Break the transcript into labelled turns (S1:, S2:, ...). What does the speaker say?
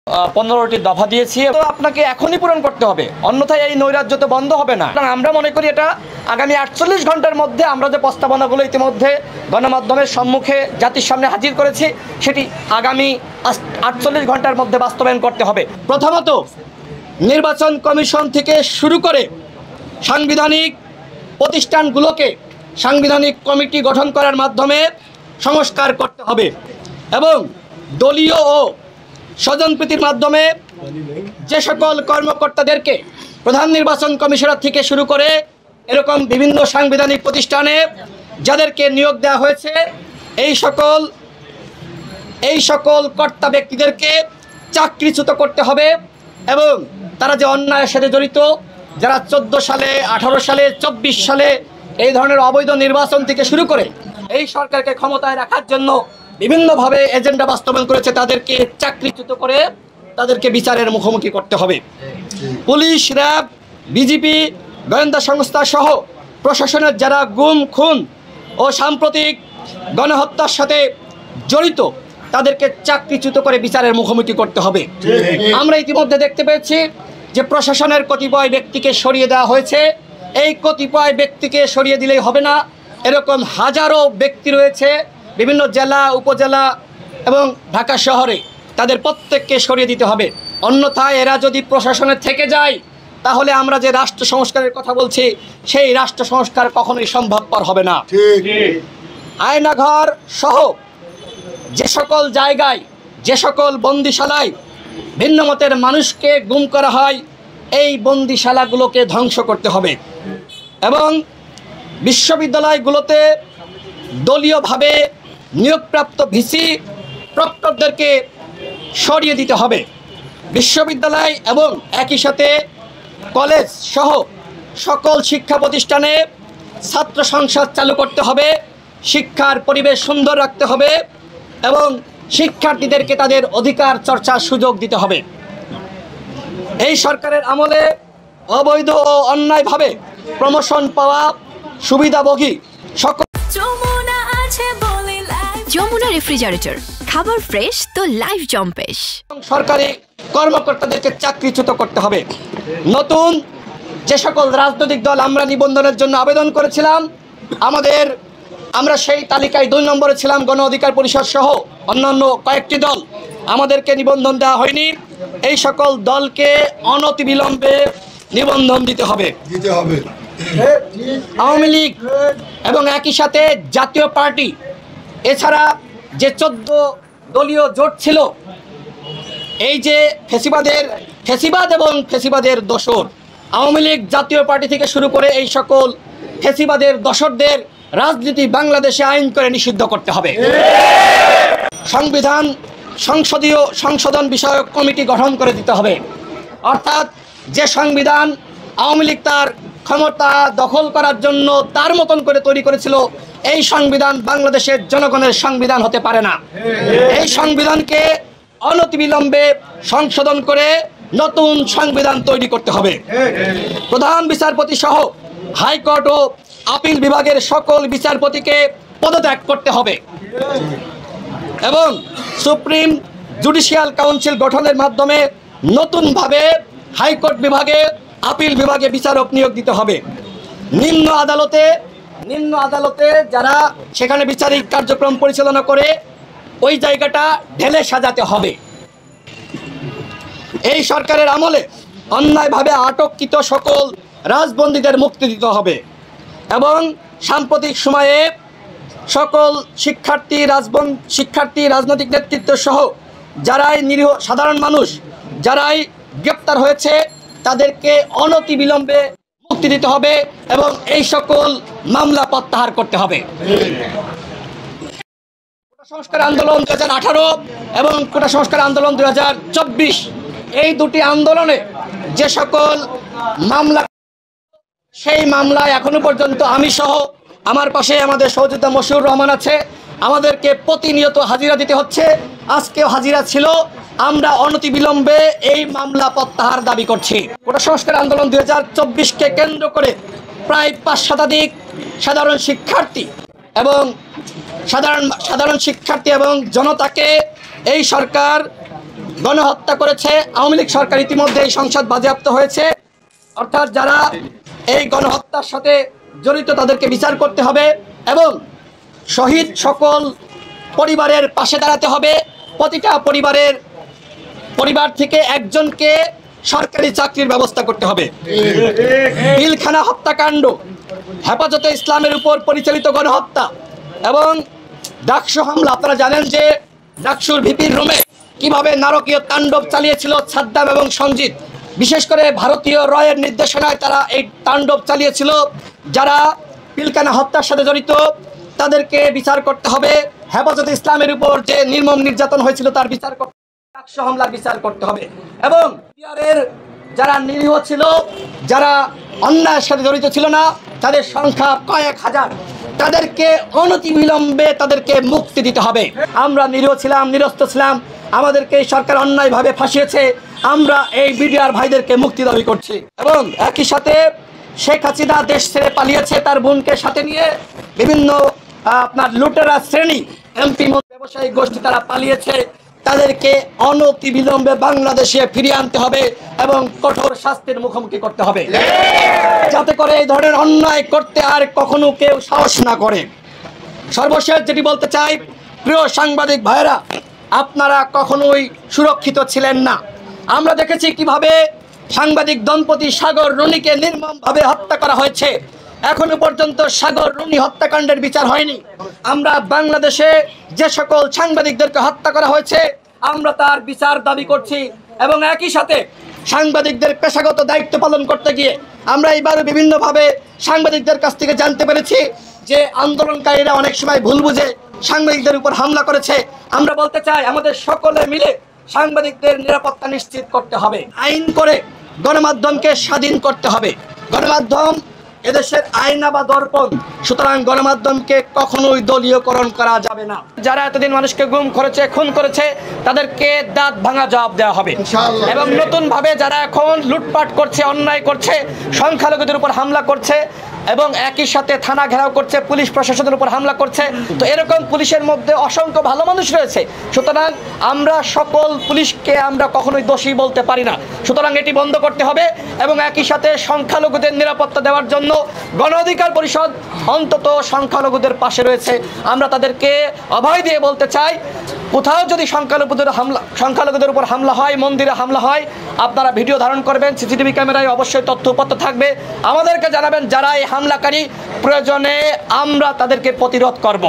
S1: 15টি দফা দিয়েছি, তো আপনাকে এখনই পূরণ করতে হবে, অন্যথায় এই নৈরাজ্য তো বন্ধ হবে না। আমরা মনে করি এটা আগামী 48 ঘন্টার মধ্যে আমরা যে প্রস্তাবনাগুলো ইতিমধ্যে গণমাধ্যমের সম্মুখে জাতির সামনে হাজির করেছি সেটি আগামী 48 ঘন্টার মধ্যে বাস্তবায়ন করতে হবে। প্রথমত, নির্বাচন কমিশন থেকে শুরু করে সাংবিধানিক প্রতিষ্ঠানগুলোকে সাংবিধানিক কমিটি গঠন করার মাধ্যমে সংস্কার করতে হবে এবং দলীয় ও স্বজনপ্রীতির মাধ্যমে যে সকল কর্মকর্তাদেরকে প্রধান নির্বাচন কমিশনার থেকে শুরু করে এরকম বিভিন্ন সাংবিধানিক প্রতিষ্ঠানে যাদেরকে নিয়োগ দেওয়া হয়েছে এই সকল কর্তা ব্যক্তিদেরকে চাকরিচ্যুত করতে হবে এবং তারা যে অন্যায়ের সাথে জড়িত, যারা 14 সালে, 18 সালে, 24 সালে এই ধরনের অবৈধ নির্বাচন থেকে শুরু করে এই সরকারকে ক্ষমতায় রাখার জন্য বিভিন্নভাবে এজেন্ডা বাস্তবায়ন করেছে, তাদেরকে চাকরিচ্যুত করে তাদেরকে বিচারের মুখোমুখি করতে হবে। পুলিশ, র্যাব, বিজিবি, গোয়েন্দা সংস্থা সহ প্রশাসনের যারা গুম, খুন ও সাম্প্রতিক গণহত্যার সাথে জড়িত তাদেরকে চাকরিচ্যুত করে বিচারের মুখোমুখি করতে হবে। আমরা ইতিমধ্যে দেখতে পেয়েছি যে প্রশাসনের কতিপয় ব্যক্তিকে সরিয়ে দেওয়া হয়েছে। এই কতিপয় ব্যক্তিকে সরিয়ে দিলেই হবে না, এরকম হাজারো ব্যক্তি রয়েছে বিভিন্ন জেলা, উপজেলা এবং ঢাকা শহরে, তাদের প্রত্যেককে সরিয়ে দিতে হবে। অন্যথায় এরা যদি প্রশাসনে থেকে যায় তাহলে আমরা যে রাষ্ট্র সংস্কারের কথা বলছি সেই রাষ্ট্র সংস্কার কখনোই সম্ভবপর হবে না। আয়নাঘর সহ যে সকল জায়গায়, যে সকল বন্দিশালায় ভিন্ন মতের মানুষকে গুম করা হয় এই বন্দিশালাগুলোকে ধ্বংস করতে হবে এবং বিশ্ববিদ্যালয়গুলোতে দলীয়ভাবে নিয়োগপ্রাপ্ত ভিসি প্রক্টরদেরকে সরিয়ে দিতে হবে। বিশ্ববিদ্যালয় এবং একই সাথে কলেজ সহ সকল শিক্ষা প্রতিষ্ঠানে ছাত্র সংসদ চালু করতে হবে, শিক্ষার পরিবেশ সুন্দর রাখতে হবে এবং শিক্ষার্থীদেরকে তাদের অধিকার চর্চার সুযোগ দিতে হবে। এই সরকারের আমলে অবৈধ ও অন্যায়ভাবে প্রমোশন পাওয়া সুবিধাভোগী সকল
S2: যমুনা রেফ্রিজারেটর, খাবার ফ্রেশ তো লাইফ জম্পেশ।
S1: সরকারি কর্মকর্তাদেরকে চাকরিচ্যুত করতে হবে। নতুন যে সকল রাজনৈতিক দল আমরা নিবন্ধনের জন্য আবেদন করেছিলাম, আমরা সেই তালিকায় 2 নম্বরে ছিলাম, গণ অধিকার পরিষদ সহ অন্যান্য কয়েকটি দল, আমাদেরকে নিবন্ধন দেওয়া হয়নি। এই সকল দলকে অনতিবিলম্বে নিবন্ধন দিতে হবে। আওয়ামী লীগ এবং একই সাথে জাতীয় পার্টি এছাড়া যে 14 দলীয় জোট ছিল, এই যে ফেসিবাদ এবং ফেসিবাদের দোসর আওয়ামী লীগ, জাতীয় পার্টি থেকে শুরু করে এই সকল ফেসিবাদের দোসরদের রাজনীতি বাংলাদেশে আইন করে নিষিদ্ধ করতে হবে। সংসদীয় সংশোধন বিষয়ক কমিটি গঠন করে দিতে হবে। অর্থাৎ যে সংবিধান আওয়ামী লীগ তার ক্ষমতা দখল করার জন্য তার মতন করে তৈরি করেছিল, এই সংবিধান বাংলাদেশের জনগণের সংবিধান হতে পারে না। এই সংবিধানকে অনতিবিলম্বে সংশোধন করে নতুন সংবিধান তৈরি করতে হবে। প্রধান বিচারপতি সহ হাইকোর্ট ও আপিল বিভাগের সকল বিচারপতিকে পদত্যাগ করতে হবে এবং সুপ্রিম জুডিশিয়াল কাউন্সিল গঠনের মাধ্যমে নতুনভাবে হাইকোর্ট বিভাগে, আপিল বিভাগে বিচারক নিয়োগ দিতে হবে। নিম্ন আদালতে যারা সেখানে বিচারিক কার্যক্রম পরিচালনা করে ওই জায়গাটা ঢেলে সাজাতে হবে। এই সরকারের আমলে অন্যায়ভাবে আটককৃত সকল রাজবন্দীদের মুক্তি দিতে হবে এবং সাম্প্রতিক সময়ে সকল শিক্ষার্থী, রাজনৈতিক নেতৃত্ব সহ যারাই নিরীহ সাধারণ মানুষ যারাই গ্রেপ্তার হয়েছে তাদেরকে অনতিবিলম্বে মুক্তি দিতে হবে এবং এই সকল মামলা প্রত্যাহার করতে হবে। কোটা সংস্কার আন্দোলন 2018 এবং কোটা সংস্কার আন্দোলন 2024 এই দুটি আন্দোলনে যে সকল মামলা, সেই মামলায় এখনো পর্যন্ত আমি সহ আমার পাশে আমাদের সহযোদ্ধা মশিউর রহমান আছে, আমাদেরকে প্রতিনিয়ত হাজিরা দিতে হচ্ছে। আজকেও হাজিরা ছিল। আমরা অনতিবিলম্বে এই মামলা প্রত্যাহার দাবি করছি। কোটা সংস্কার আন্দোলন 2024কে কেন্দ্র করে প্রায় 5 শতাধিক সাধারণ শিক্ষার্থী এবং জনতাকে এই সরকার গণহত্যা করেছে আওয়ামী লীগ সরকার ইতিমধ্যে এই সংসদ বাজেয়াপ্ত হয়েছে। অর্থাৎ যারা এই গণহত্যার সাথে জড়িত তাদেরকে বিচার করতে হবে এবং শহীদ সকল পরিবারের পাশে দাঁড়াতে হবে। প্রতিটা পরিবার থেকে একজনকে সরকারি চাকরির ব্যবস্থা করতে হবে। পিলখানা হত্যাকাণ্ড, হেফাজতে ইসলামের উপর পরিচালিত গণহত্যা এবং ডাকসু হামলা, আপনারা জানেন যে ডাকসুর ভিপির রুমে কিভাবে নারকীয় তাণ্ডব চালিয়েছিল সাদ্দাম এবং সঞ্জিত। বিশেষ করে ভারতীয় রয়ের নির্দেশনায় তারা এই তাণ্ডব চালিয়েছিল। যারা পিলখানা হত্যার সাথে জড়িত তাদেরকে বিচার করতে হবে। হেফাজতে ইসলামের উপর যে নির্মম নির্যাতন হয়েছিল তার বিচার করতে হবে, ডাকসু হামলার বিচার করতে হবে এবং বিহারের যারা নিরীহ ছিল, যারা অন্যায়ের সাথে জড়িত ছিল না, তাদের সংখ্যা কয়েক হাজার, তাদেরকে অনতিবিলম্বে তাদেরকে মুক্তি দিতে হবে। আমরা নিরীহ ছিলাম, নিরস্ত ছিলাম, আমাদেরকে এই সরকার অন্যায়ভাবে ফাঁসিয়েছে। আমরা এই বিডিআর ভাইদেরকে মুক্তি দাবি করছি এবং একই সাথে শেখ হাসিনা দেশ ছেড়ে পালিয়েছে তার বোনকে সাথে নিয়ে। বিভিন্ন আপনার লুটেরা শ্রেণী এমপি ব্যবসায়ী গোষ্ঠী তারা পালিয়েছে, তাদেরকে অনতিবিলম্বে বাংলাদেশে ফিরিয়ে আনতে হবে এবং কঠোর শাস্তির মুখোমুখি করতে হবে, যাতে করে এই ধরনের অন্যায় করতে আর কখনো কেউ সাহস না করে। সর্বশেষ যেটি বলতে চাই, প্রিয় সাংবাদিক ভাইয়েরা, আপনারা কখনোই সুরক্ষিত ছিলেন না। আমরা দেখেছি কিভাবে সাংবাদিক দম্পতি সাগর রুনিকে নির্মমভাবে হত্যা করা হয়েছে। এখনো পর্যন্ত সাগর রুনি হত্যাকাণ্ডের বিচার হয়নি। আমরা বাংলাদেশে যে সকল সাংবাদিকদেরকে হত্যা করা হয়েছে আমরা তার বিচার দাবি করছি এবং একই সাথে সাংবাদিকদের পেশাগত দায়িত্ব পালন করতে গিয়ে আমরা এইবার বিভিন্নভাবে সাংবাদিকদের কাছ থেকে জানতে পেরেছি যে আন্দোলনকারীরা অনেক সময় ভুল বুঝে সাংবাদিকদের উপর হামলা করেছে। আমরা বলতে চাই, আমাদের সকলে মিলে সাংবাদিকদের নিরাপত্তা নিশ্চিত করতে হবে, আইন করে গণমাধ্যমকে স্বাধীন করতে হবে। গণমাধ্যম এদেশের আয়না বা দর্পণ, সুতরাং গণমাধ্যমকে কখনোই দলীয়করণ করা যাবে না। যারা এতদিন মানুষকে গুম করেছে, খুন করেছে, তাদেরকে দাঁত ভাঙা জবাব দেওয়া হবে এবং নতুন ভাবে যারা এখন লুটপাট করছে, অন্যায় করছে, সংখ্যালঘুদের উপর হামলা করছে এবং একই সাথে থানা ঘেরাও করছে, পুলিশ প্রশাসনের উপর হামলা করছে, তো এরকম পুলিশের মধ্যে অসংখ্য ভালো মানুষ রয়েছে। সুতরাং আমরা সকল পুলিশকে আমরা কখনোই দোষী বলতে পারি না। সুতরাং এটি বন্ধ করতে হবে এবং একই সাথে সংখ্যালঘুদের নিরাপত্তা দেওয়ার জন্য গণ অধিকার পরিষদ অন্তত সংখ্যালঘুদের পাশে রয়েছে। আমরা তাদেরকে অভয় দিয়ে বলতে চাই, কোথাও যদি সংখ্যালঘুদের উপর হামলা হয়, মন্দিরে হামলা হয়, আপনারা ভিডিও ধারণ করবেন, সিসিটিভি ক্যামেরায় অবশ্যই তথ্য উপাত্ত থাকবে, আমাদেরকে জানাবেন। যারা এই হামলাকারী, প্রয়োজনে আমরা তাদেরকে প্রতিরোধ করব।